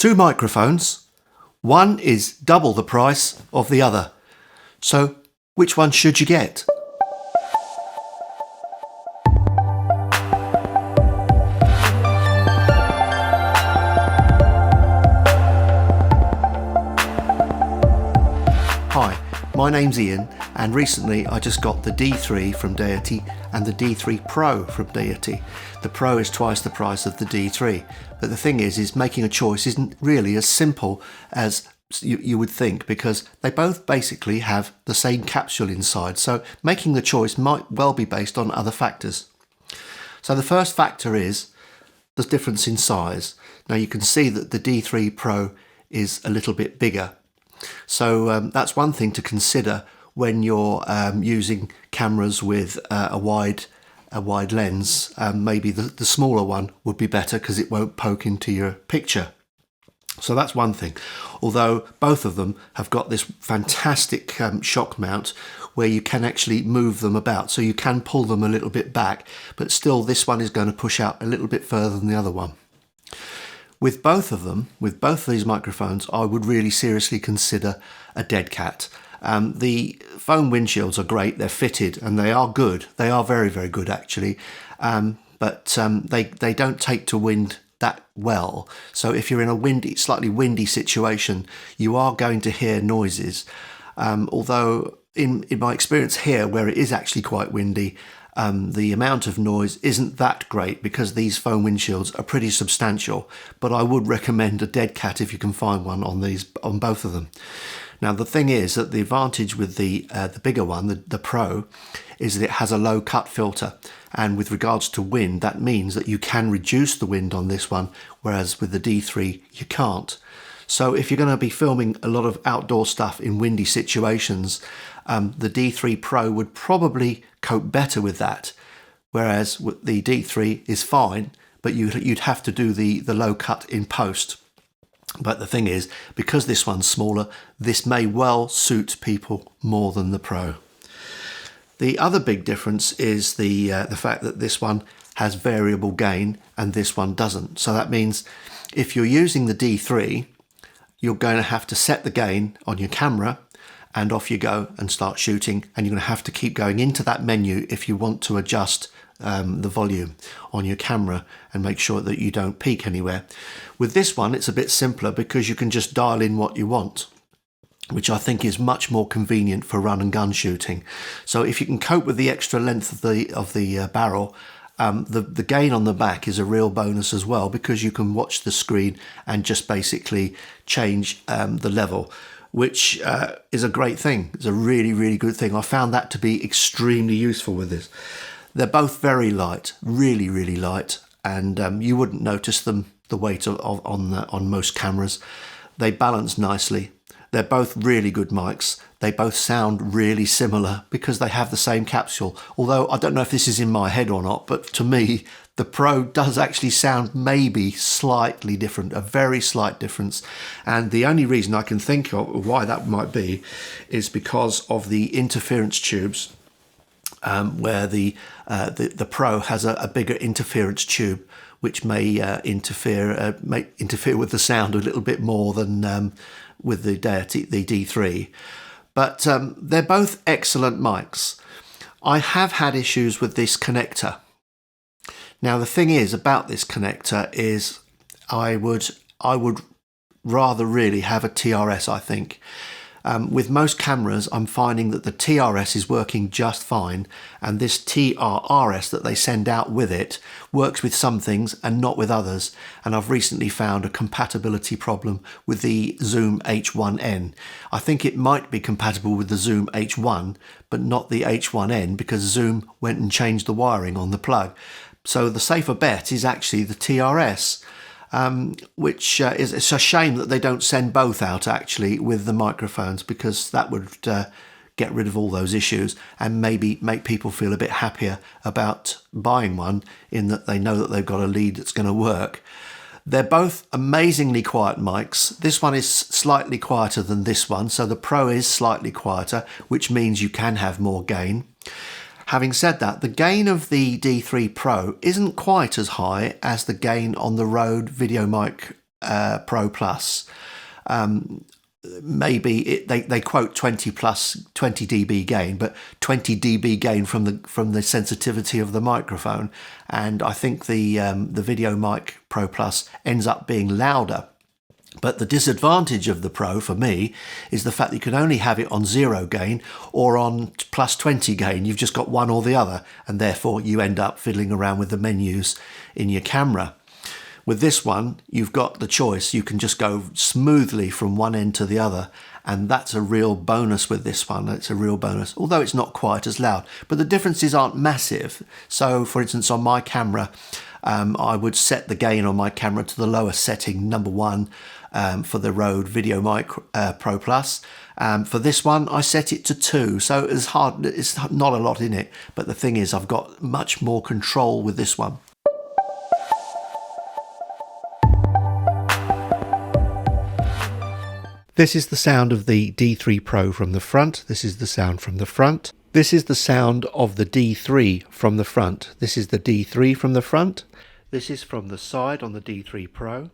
two microphones. One is double the price of the other. So which one should you get? Hi, my name's Ian, and recently I just got the D3 from Deity and the D3 Pro from Deity. The Pro is twice the price of the D3, but the thing is making a choice isn't really as simple as you would think, because they both basically have the same capsule inside, so making the choice might well be based on other factors. So the first factor is the difference in size. Now you can see that the D3 Pro is a little bit bigger. So that's one thing to consider when you're using cameras with a wide lens. Maybe the smaller one would be better because it won't poke into your picture. So that's one thing. Although both of them have got this fantastic shock mount where you can actually move them about. So you can pull them a little bit back, but still this one is going to push out a little bit further than the other one. With both of them, with both of these microphones, I would really seriously consider a dead cat. The foam windshields are great, they're fitted and they are good. They are very, very good actually, but they don't take to wind that well. So if you're in a slightly windy situation, you are going to hear noises. Although in my experience here, where it is actually quite windy, the amount of noise isn't that great because these foam windshields are pretty substantial, but I would recommend a dead cat if you can find one on both of them. Now the thing is that the advantage with the bigger one, the Pro, is that it has a low cut filter, and with regards to wind, that means that you can reduce the wind on this one, whereas with the D3 you can't. So if you're going to be filming a lot of outdoor stuff in windy situations, the D3 Pro would probably cope better with that, whereas the D3 is fine, but you'd have to do the low cut in post. But the thing is, because this one's smaller, this may well suit people more than the Pro. The other big difference is the fact that this one has variable gain and this one doesn't. So that means if you're using the D3, you're going to have to set the gain on your camera and off you go and start shooting, and you're going to have to keep going into that menu if you want to adjust the volume on your camera and make sure that you don't peak anywhere. With this one it's a bit simpler because you can just dial in what you want, which I think is much more convenient for run and gun shooting. So if you can cope with the extra length of the barrel, the gain on the back is a real bonus as well, because you can watch the screen and just basically change the level, which is a great thing. It's a really, really good thing. I found that to be extremely useful with this. They're both very light, really, really light, and you wouldn't notice them, the weight on most cameras. They balance nicely. They're both really good mics. They both sound really similar because they have the same capsule. Although I don't know if this is in my head or not, but to me, the Pro does actually sound maybe slightly different, a very slight difference. And the only reason I can think of why that might be is because of the interference tubes, where the Pro has a bigger interference tube, which may interfere with the sound a little bit more than with the Deity, the D3. But they're both excellent mics. I have had issues with this connector. Now the thing is about this connector is I would rather really have a TRS, I think. With most cameras, I'm finding that the TRS is working just fine, and this TRRS that they send out with it works with some things and not with others. And I've recently found a compatibility problem with the Zoom H1N. I think it might be compatible with the Zoom H1, but not the H1N, because Zoom went and changed the wiring on the plug. So the safer bet is actually the TRS. Which it's a shame that they don't send both out actually with the microphones, because that would get rid of all those issues and maybe make people feel a bit happier about buying one, in that they know that they've got a lead that's going to work. They're both amazingly quiet mics. This one is slightly quieter than this one, so the Pro is slightly quieter, which means you can have more gain. Having said that, the gain of the D3 Pro isn't quite as high as the gain on the Rode Videomic Pro Plus. Maybe they quote 20 dB gain, but 20 dB gain from the sensitivity of the microphone, and I think the Videomic Pro Plus ends up being louder. But the disadvantage of the Pro for me is the fact that you can only have it on 0 gain or on plus 20 gain. You've just got one or the other, and therefore you end up fiddling around with the menus in your camera. With this one, you've got the choice. You can just go smoothly from one end to the other, and that's a real bonus with this one. It's a real bonus, although it's not quite as loud. But the differences aren't massive. So, for instance, on my camera, I would set the gain on my camera to the lowest setting, number 1, for the Rode Videomic Pro Plus. For this one, I set it to 2, so it's not a lot in it. But the thing is, I've got much more control with this one. This is the sound of the D3 Pro from the front. This is the sound from the front. This is the sound of the D3 from the front. This is the D3 from the front. This is from the side on the D3 Pro.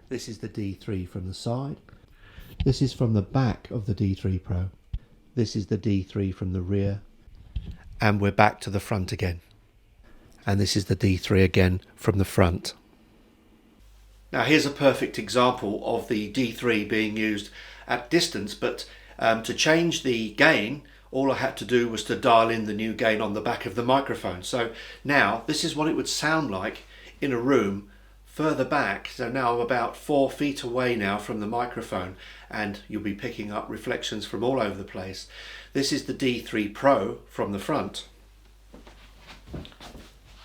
This is the D3 from the side. This is from the back of the D3 Pro. This is the D3 from the rear. And we're back to the front again. And this is the D3 again from the front. Now here's a perfect example of the D3 being used at distance, but to change the gain, all I had to do was to dial in the new gain on the back of the microphone. So now this is what it would sound like in a room further back. So now I'm about 4 feet away now from the microphone, and you'll be picking up reflections from all over the place. This is the D3 Pro from the front.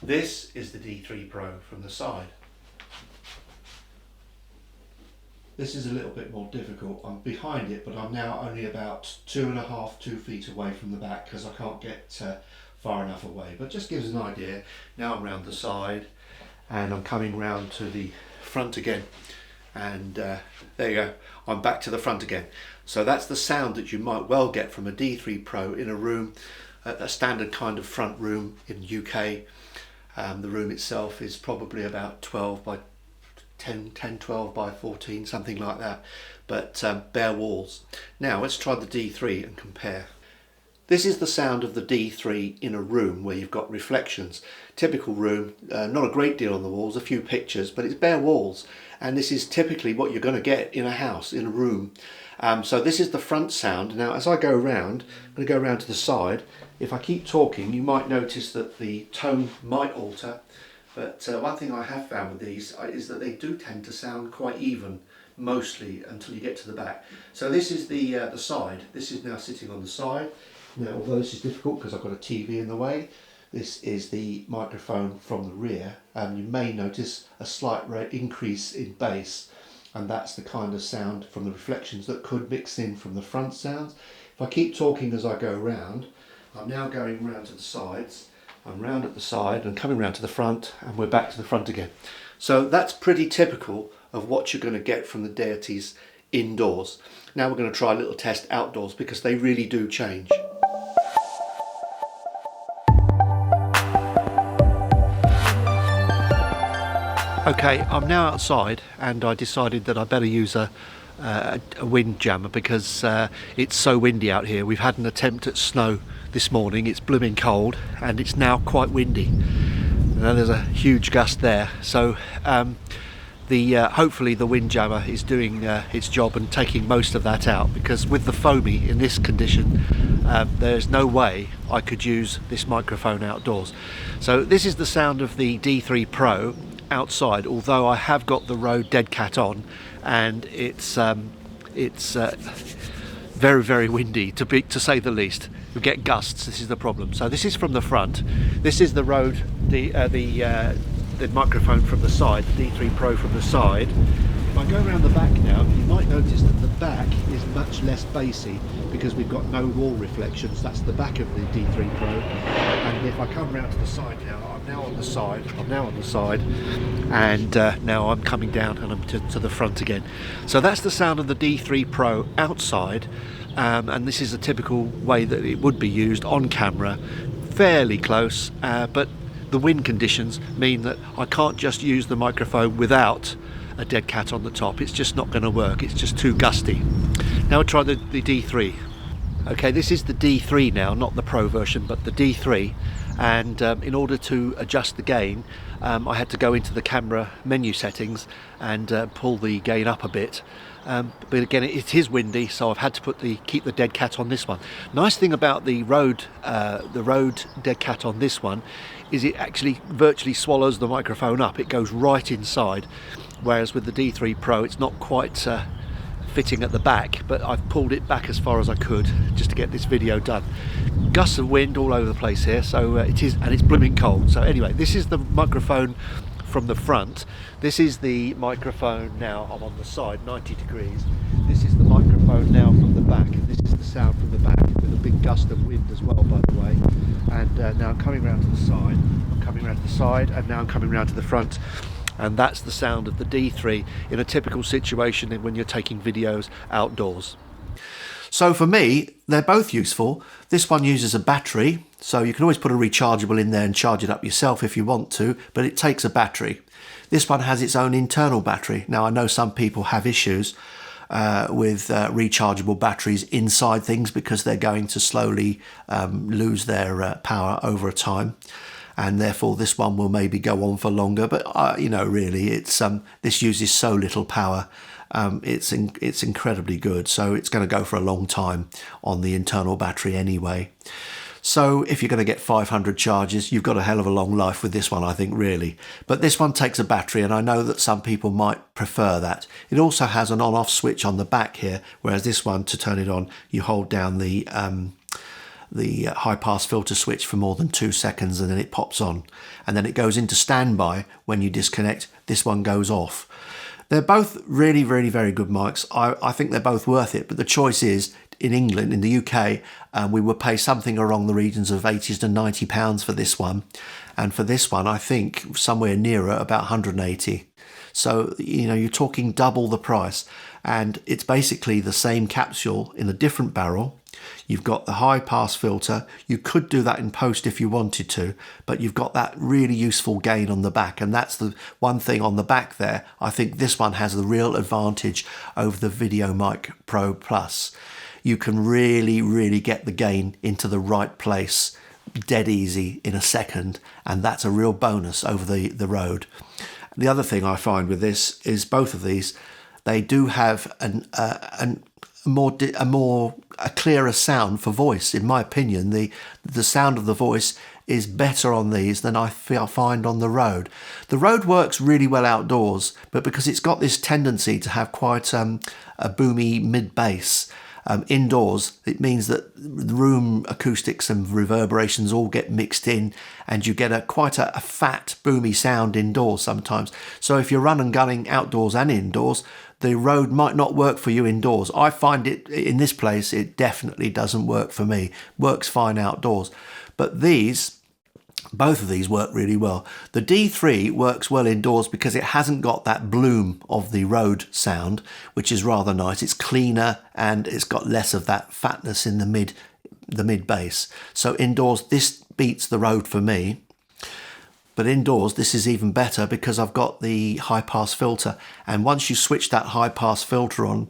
This is the D3 Pro from the side. This is a little bit more difficult. I'm behind it, but I'm now only about 2 feet away from the back because I can't get far enough away. But just gives an idea. Now I'm round the side, and I'm coming round to the front again. And there you go. I'm back to the front again. So that's the sound that you might well get from a D3 Pro in a room, a standard kind of front room in the UK. The room itself is probably about 12 by 12 by 14, something like that, but bare walls. Now let's try the D3 and compare. This is the sound of the D3 in a room where you've got reflections. Typical room, not a great deal on the walls, a few pictures, but it's bare walls, and this is typically what you're going to get in a house, in a room. So this is the front sound. Now as I go around, I'm going to go around to the side. If I keep talking, you might notice that the tone might alter. But one thing I have found with these is that they do tend to sound quite even, mostly, until you get to the back. So this is the side. This is now sitting on the side. Now, although this is difficult because I've got a TV in the way, this is the microphone from the rear. You may notice a slight increase in bass, and that's the kind of sound from the reflections that could mix in from the front sounds. If I keep talking as I go around, I'm now going round to the sides. I'm round at the side and coming round to the front, and we're back to the front again. So that's pretty typical of what you're going to get from the Deities indoors. Now we're going to try a little test outdoors because they really do change. Okay, I'm now outside, and I decided that I better use a wind jammer because it's so windy out here. We've had an attempt at snow this morning. It's blooming cold, and it's now quite windy. Now there's a huge gust there, so hopefully the wind jammer is doing its job and taking most of that out, because with the foamy in this condition, there's no way I could use this microphone outdoors. So this is the sound of the D3 Pro outside, although I have got the Rode Dead Cat on, and it's very, very windy to say the least. We get gusts. This is the problem. So this is from the front. This is the Rode, the microphone from the side, the D3 Pro from the side. If I go around the back now, you might notice that the back is much less bassy because we've got no wall reflections. That's the back of the D3 Pro. And if I come round to the side now, I'm now on the side, and now I'm coming down and I'm to the front again. So that's the sound of the D3 Pro outside. And this is a typical way that it would be used on camera, fairly close, but the wind conditions mean that I can't just use the microphone without a dead cat on the top. It's just not going to work. It's just too gusty. Now we'll try the D3. Okay, this is the D3 now, not the Pro version, but the D3. And in order to adjust the gain, I had to go into the camera menu settings and pull the gain up a bit. But again, it is windy, so I've had to keep the dead cat on this one. Nice thing about the Rode dead cat on this one is it actually virtually swallows the microphone up. It goes right inside, whereas with the D3 Pro, it's not quite fitting at the back, but I've pulled it back as far as I could just to get this video done. Gusts of wind all over the place here, so it's blooming cold. So anyway, this is the microphone from the front. This is the microphone now. I'm on the side, 90 degrees. This is the microphone now from the back. This is the sound from the back with a big gust of wind as well, by the way. And now I'm coming around to the side. I'm coming around to the side, and now I'm coming around to the front. And that's the sound of the D3 in a typical situation when you're taking videos outdoors. So for me, they're both useful. This one uses a battery, so you can always put a rechargeable in there and charge it up yourself if you want to, but it takes a battery. This one has its own internal battery. Now, I know some people have issues with rechargeable batteries inside things because they're going to slowly lose their power over time. And therefore this one will maybe go on for longer, but you know, really, it's this uses so little power. It's incredibly good, so it's going to go for a long time on the internal battery anyway. So if you're going to get 500 charges, you've got a hell of a long life with this one, I think, really. But this one takes a battery, and I know that some people might prefer that. It also has an on-off switch on the back here, whereas this one, to turn it on, you hold down the high pass filter switch for more than 2 seconds, and then it pops on, and then it goes into standby. When you disconnect, this one goes off. They're both really, really very good mics. I think they're both worth it, but the choice is, in England, in the UK, we would pay something along the regions of £80 to £90 for this one, and for this one I think somewhere nearer about 180. So, you know, you're talking double the price, and it's basically the same capsule in a different barrel. You've got the high pass filter. You could do that in post if you wanted to, but you've got that really useful gain on the back, and that's the one thing on the back there. I think this one has the real advantage over the Videomic Pro Plus. You can really, really get the gain into the right place dead easy in a second, and that's a real bonus over the Rode. The other thing I find with this is both of these, they do have a clearer sound for voice. In my opinion, the sound of the voice is better on these than I find on the Rode. The Rode works really well outdoors, but because it's got this tendency to have quite a boomy mid bass, indoors, it means that the room acoustics and reverberations all get mixed in, and you get quite a fat, boomy sound indoors sometimes. So if you're run and gunning outdoors and indoors, the Rode might not work for you indoors. I find it in this place, it definitely doesn't work for me. Works fine outdoors. But both of these work really well. The D3 works well indoors because it hasn't got that bloom of the Rode sound, which is rather nice. It's cleaner and it's got less of that fatness in the mid bass. So indoors, this beats the Rode for me. But indoors, this is even better because I've got the high pass filter. And once you switch that high pass filter on,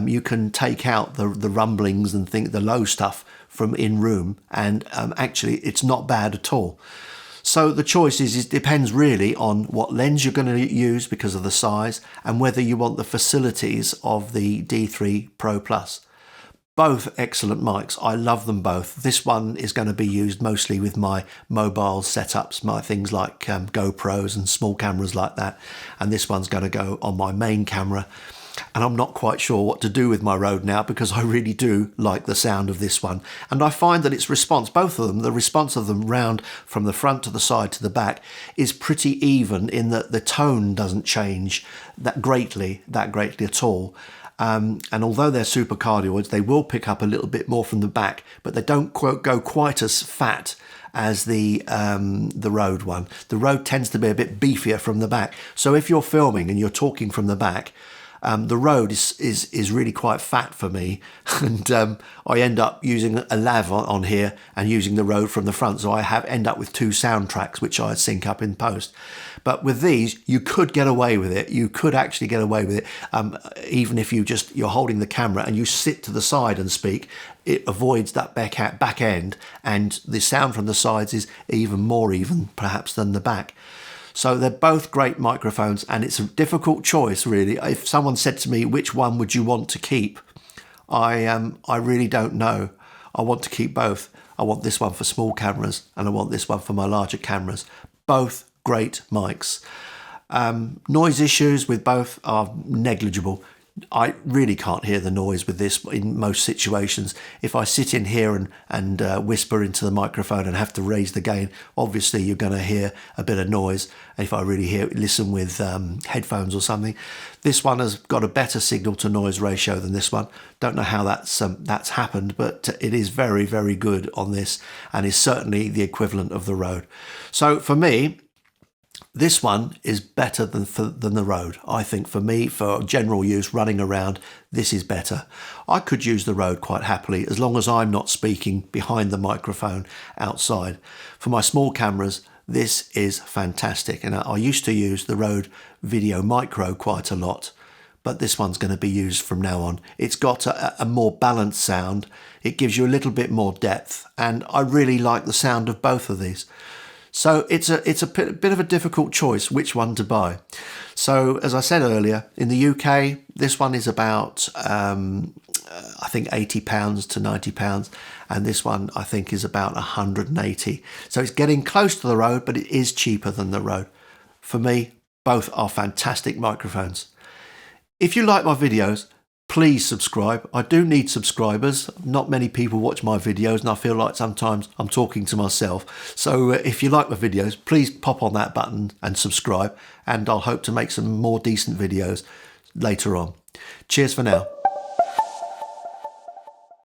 you can take out the rumblings and the low stuff from in room, and actually it's not bad at all. So the choice it depends really on what lens you're going to use because of the size, and whether you want the facilities of the D3 Pro Plus. Both excellent mics. I love them both. This one is going to be used mostly with my mobile setups, my things like GoPros and small cameras like that, and this one's going to go on my main camera. And I'm not quite sure what to do with my Rode now because I really do like the sound of this one. And I find that its response, both of them, the response of them round from the front to the side to the back is pretty even, in that the tone doesn't change that greatly at all. And although they're super cardioids, they will pick up a little bit more from the back, but they don't go quite as fat as the Rode one. The Rode tends to be a bit beefier from the back. So if you're filming and you're talking from the back, The Rode is really quite fat for me, and I end up using a lav on here and using the Rode from the front, so I end up with 2 soundtracks which I sync up in post. But with these, you could get away with it. You could actually get away with it, even if you're holding the camera and you sit to the side and speak. It avoids that back end, and the sound from the sides is even more even, perhaps, than the back. So they're both great microphones, and it's a difficult choice, really. If someone said to me, which one would you want to keep? I really don't know. I want to keep both. I want this one for small cameras, and I want this one for my larger cameras. Both great mics. Noise issues with both are negligible. I really can't hear the noise with this in most situations. If I sit in here and whisper into the microphone and have to raise the gain, obviously you're going to hear a bit of noise. And if I really listen with headphones or something, this one has got a better signal to noise ratio than this one. Don't know how that's happened, but it is very, very good on this, and is certainly the equivalent of the Rode. So for me, this one is better than the Rode. I think for me, for general use, running around, this is better. I could use the Rode quite happily, as long as I'm not speaking behind the microphone outside. For my small cameras, this is fantastic. And I used to use the Rode Videomic quite a lot, but this one's going to be used from now on. It's got a more balanced sound. It gives you a little bit more depth, and I really like the sound of both of these. So it's a bit of a difficult choice which one to buy. So as I said earlier, in the UK, this one is about, I think £80 to £90. And this one, I think, is about 180. So it's getting close to the Rode, but it is cheaper than the Rode. For me, both are fantastic microphones. If you like my videos, please subscribe. I do need subscribers. Not many people watch my videos, and I feel like sometimes I'm talking to myself. So if you like my videos, please pop on that button and subscribe, and I'll hope to make some more decent videos later on. Cheers for now.